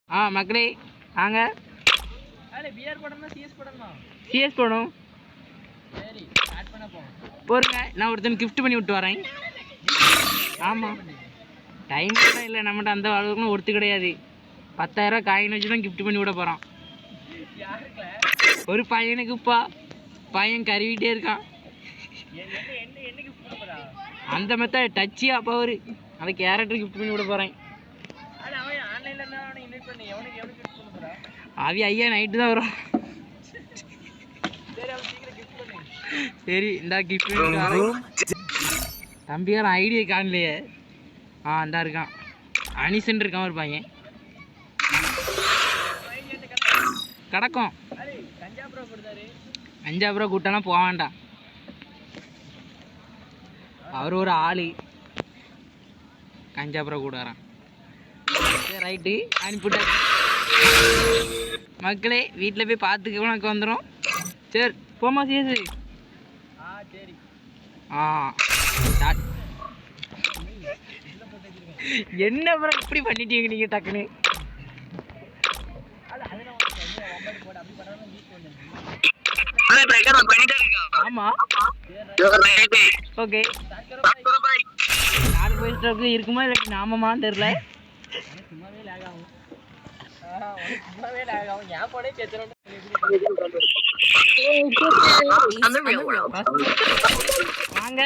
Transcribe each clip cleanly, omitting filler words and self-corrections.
மக்களே வாங்க. சிஎஸ் போடும். போருங்க, நான் ஒருத்தன் கிஃப்ட் பண்ணி விட்டு வரேன். ஆமாம், டைம் கூட இல்லை நம்மகிட்ட, அந்த அளவுக்குன்னு ஒருத்து கிடையாது. 10,000 காயின் வச்சு தான் கிஃப்ட் பண்ணி விட போகிறான். ஒரு பையனுக்குப்பா, பையன் கருவிட்டே இருக்கான். அந்த மெத்தட் டச்சியா பவர், அந்த கேரக்டர் கிஃப்ட் பண்ணி விட போகிறேன். அவி ஐயா நைட்டு தான் வரும். சரி இந்தா கிஃப்ட் பண்ணி தம்பியார் ஐடியா காணலையே. இந்தா இருக்கான், அனிசன் இருக்கான் ஒரு பையன். கிடக்கும் 5 ரூபா கூட்டலாம் போக வேண்டாம். அவர் ஒரு ஆளு 5 ரூபா கூடாரான். சரி ரைட்டு, அனுப்பிவிட்ட மக்களே. வீட்டில் போய் பார்த்துக்க உனக்கு வந்துடும். சரி போமா சேசு. என்ன அப்புறம் இப்படி பண்ணிட்டீங்க நீங்கள் டக்குன்னு? ஆமா ஓகே, 4 போயிட்டு இருக்குமா இல்லாட்டி நாமமான்னு தெரியல. வாங்க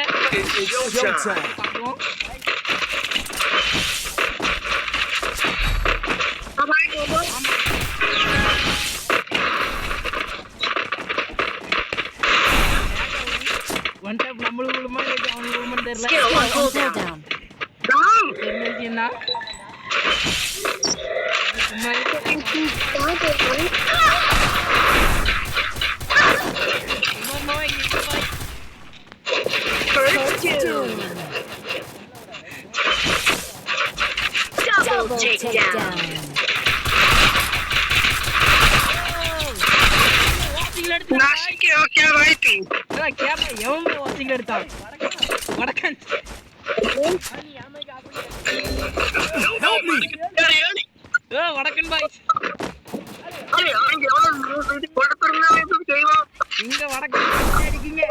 நம்மளுக்கு அவனுக்கு தெரியல. வடக்கன் பாய்ஸ் இங்க வடக்கன் அடிக்கீங்க.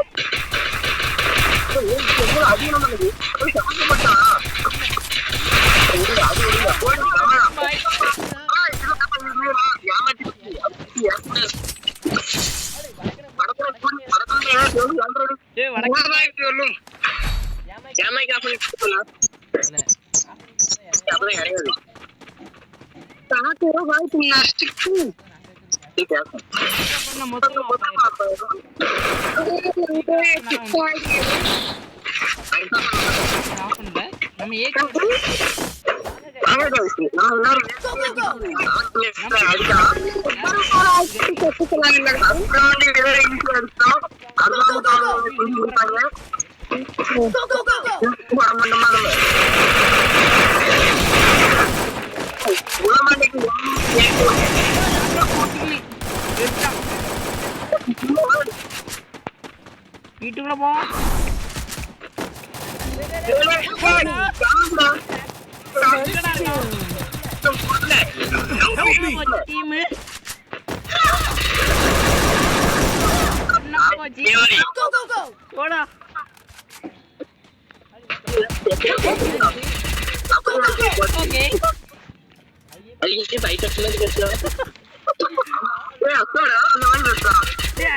வீட்டுக்குள்ள போ.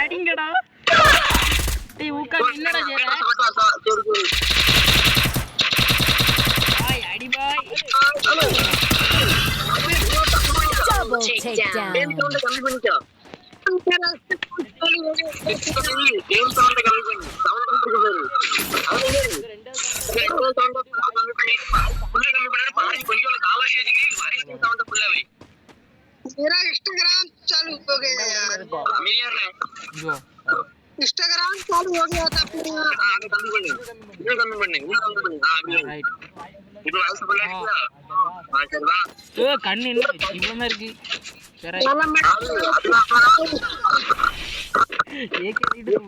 அடிங்கடா என்னடா அடி பாய். मेरा इंस्टाग्राम चालू हो गया यार, इंस्टाग्राम चालू हो गया था पूरा. கண்ணு என்ன இவ்வளவு இருக்கு?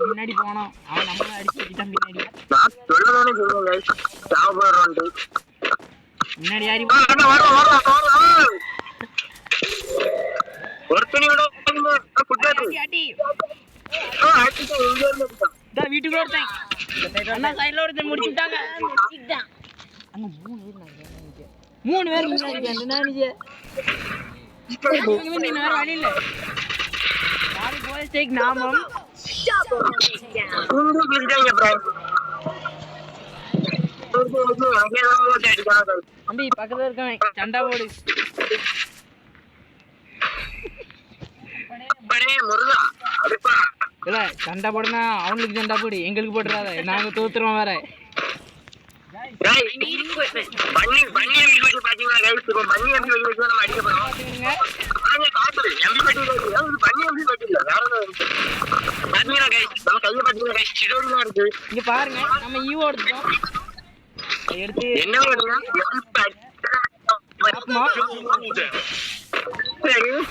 முன்னாடி போனோம், அவன் நம்மள அடிச்சு வச்சுட்டான். பின்னாடி முன்னாடி யாரி அடி அடி வீட்டுக்குள்ள ஒருத்தன் அண்ணா சைடுல ஒருத்தன் முடிச்சுட்டாங்க அங்க 3 பேர் வழி இல்ல நாமம் தம்பி பக்கத்துல இருக்கவன் சண்டா போடு இல்ல சண்டை போடுனா அவனுக்கு சண்டை போடு எங்களுக்கு போட்டுறாத நாங்க தோத்துறோம் வேற இங்க பாருங்க நம்ம ஈவோ எடுத்துட்டோம் எடுத்து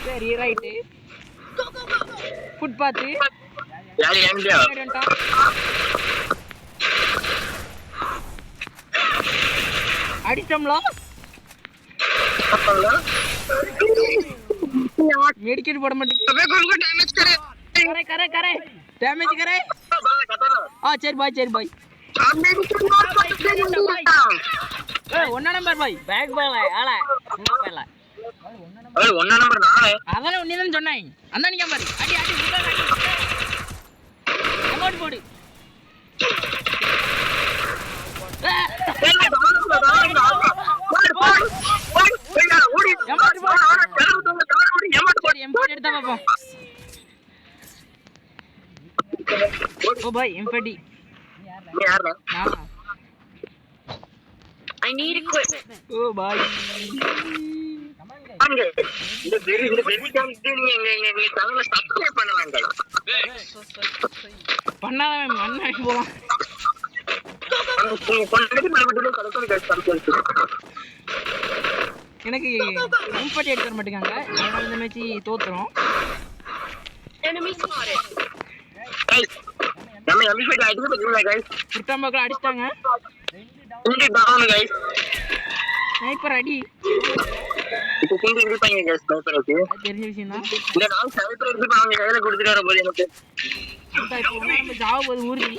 சரி ரைட்டு ஃபுட்பாத்து அடிச்சோம்ல मेडिकेट போட மாட்டேங்குது अबे कौन को डैमेज करे करे डैमेज करे हां चल भाई आप मेडिकेट मार ए 1 नंबर भाई बैग बाल आला உங்க பேர்ல ஏய் 1 நம்பர் நானே அதல உன்னை தான் சொன்னேன் அந்த நீங்க பாரு அடி அடி அமௌண்ட் போடு ओ भाई एम्पटी यार हां आई नीड इक्विपमेंट ओ भाई அங்க இந்த வெரி காமிட்டு நீங்க சேனலை சப்ஸ்கிரைப் பண்ணலாம்ங்க பண்ணாதே மண்ணை போலாம் எனக்கு எம்பட்டி எடுக்க வர மாட்டேங்காங்க அதனால இந்த மேட்ச் தோத்துறோம் enemy spotted நம்ம எம்பிஃபைட் அடிச்சு பாத்தீங்களா गाइस புட்டம்பக்கள அடிச்சிட்டாங்க இங்க டவுன் गाइस ஸ்னைப்பர் அடி இப்போ கிங் இங்க பண்ணீங்க गाइस ஸ்னைப்பர் ஓகே தெரிஞ்ச விஷயம் தான் இந்த நான் ஸ்னைப்பர் எடுத்து அவங்க கையில கொடுத்துட்டு வர போறேன் எனக்கு இப்போ நம்ம ஜாவ போது ஊர்தி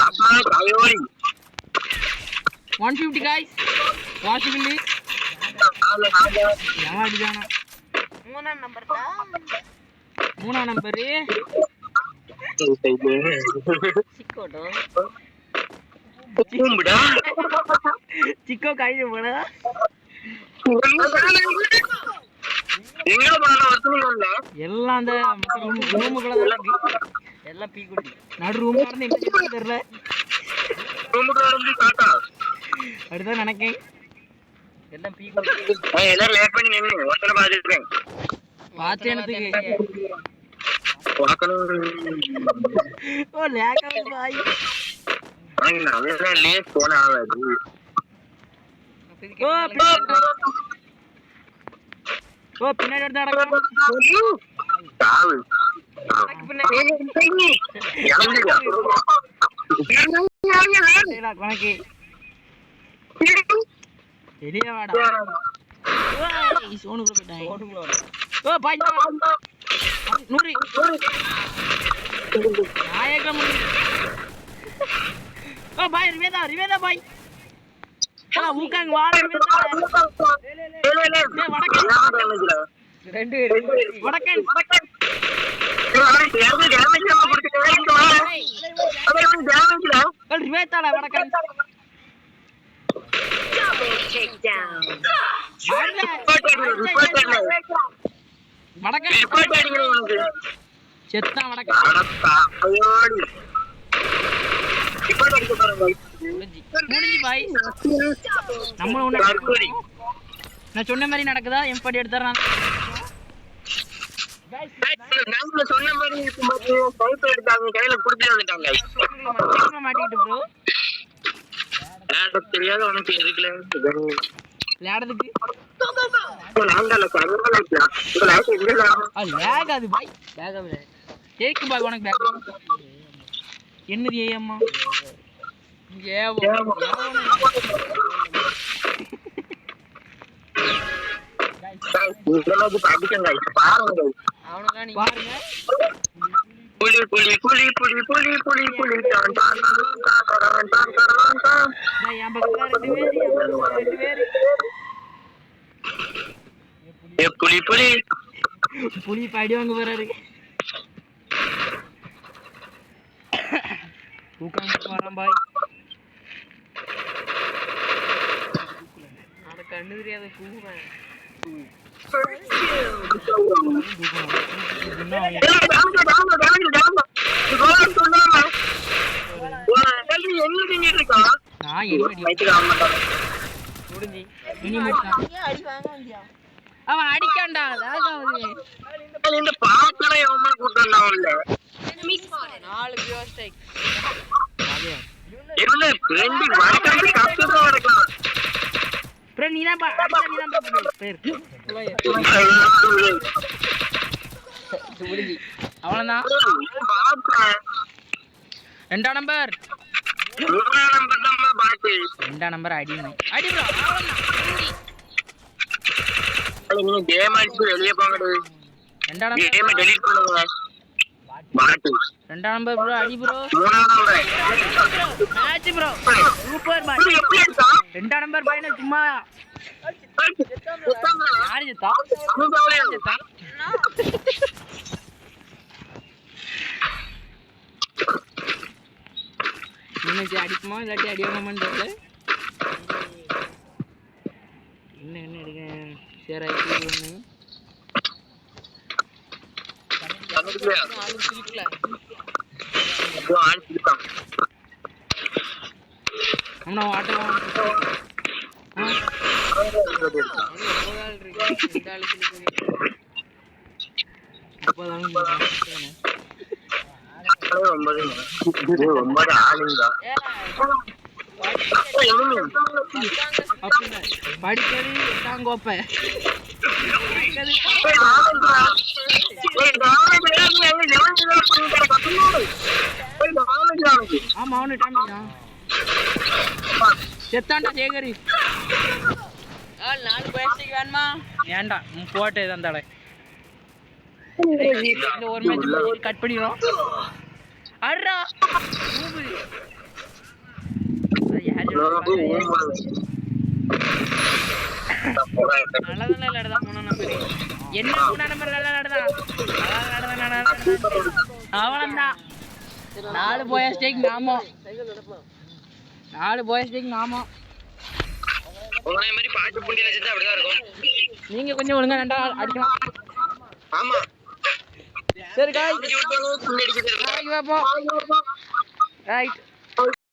அப்பா காயோரி 150 गाइस வாசிபிலி யார் அடிச்சானா 3 நம்பர் சிக்கோடோ பூம்புடா சிக்கோ கையில போடா எங்க போன வரதுல இல்ல எல்லாம் அந்த ரூமுக்குள்ள தான் இருக்கு எல்லாம் பீ குடி நடு ரூம்ல இருந்து என்ன தெரியல ரூமுக்குள்ள இருந்து காட்டா அடுத்து நினைக்கேன் எல்லாம் பீ குடி எல்லாரும் லேட் பண்ணி நின்னு ஒருத்தனை பாத்துட்டேன் பாத்து எனக்கு பார்க்கணும் ஓ லேக் ஆகுது பாய் நான் லேட் போன ஆகாது ஓ பின்னாடி எடுத்து அடக்கம் சாவு கணக்கு வெளியே வாடா சோனுக்குள்ள போயிட்டாங்க ஓ பாய் 100 நாயகம் ஓ பாய் ரிவேதா பாய் ஊக்காங்க வாட ரெண்டு வடக்கன் ரிவேதாடா வடக்கன் double takedown வடக்கன் செத்தா வடக்கன் முடிஞ்சு பாய் நம்ம ஒண்ணு நான் சொன்ன மாதிரி நடக்குதா எம்படி எடுத்துறான் சொன்ன மாதிரி எடுத்தாங்க கையில குடுத்து வந்துட்டாங்க மாட்டிக்கிட்டு ப்ரோ தெரியாத உனக்கு எதுக்குல விளையாடுறதுக்கு லேக் அது பாய் கேக்கு பாய் உனக்கு பேக் என்னது ஏம்மா இதெல்லாம் அடிக்கங்க பாருங்க அவனுக்கு நீ பாருங்க. புலி புலி புலி புலி புலி புலி புலி டான் டான் டான் டான் டான் டான் டான். நான் என் பக்கத்துல 2 பேர், என் பக்கத்துல 2 பேர். ஏ புலி புலி புலி பாடி வாங்க போறாரு. தூக்கம் வரான் பாய். அட கண்ணு தெரியாத கூவன். அவன் அடிக்காண்டா அவ்வளவுதான். 2ஆம் நம்பர் 2ஆம் நம்பர் அடி அடி ப்ரோ. நீங்க கேம் அடிச்சு வெளிய போங்க. 2ஆம் நம்பர் கேம் டெலீட் பண்ணுங்க. பாட்டு 2ஆம் நம்பர் ப்ரோ அடி ப்ரோ. 3ஆம் நம்பர் மேட்ச் ப்ரோ சூப்பர் பாய். 2ஆம் நம்பர் பாய்னா சும்மா யாரு ஜெத்தா ஜெத்தா இன்னைக்கு அடிக்குமா இல்லாட்டி அடிவாங்கமான்னு தெரியல. என்ன எடுக்க சரி ஒன்று அவனா ஆட்டம் படிக்கிறது தாங்கோப்ப ஆமா அவனு டாமியா செத்தாண்டா சேகரி. 4 பேஸ்டிக் வேணுமா ஏண்டா போட்டு தந்தாளே. இந்த ஒரு மேட்ச் கட் பண்ணிடுறோம். அட்ரா நல்லதான இல்லடா 3ஆம் நம்பர் என்ன 3ஆம் நம்பர் நல்லடா அவளந்தான் 4 போய் ஸ்டேக் நாமோ 4 போய் ஸ்டேக் நாமோ. ஒரே மாதிரி பாட்டு புண்டி வச்சிட்டா அப்படிதான் இருக்கும். நீங்க கொஞ்சம் ஒழுங்கா நண்டா அடிக்கலாம். ஆமா சரி காய் புண்டி அடிக்கிறது பாப்போம் ரைட்.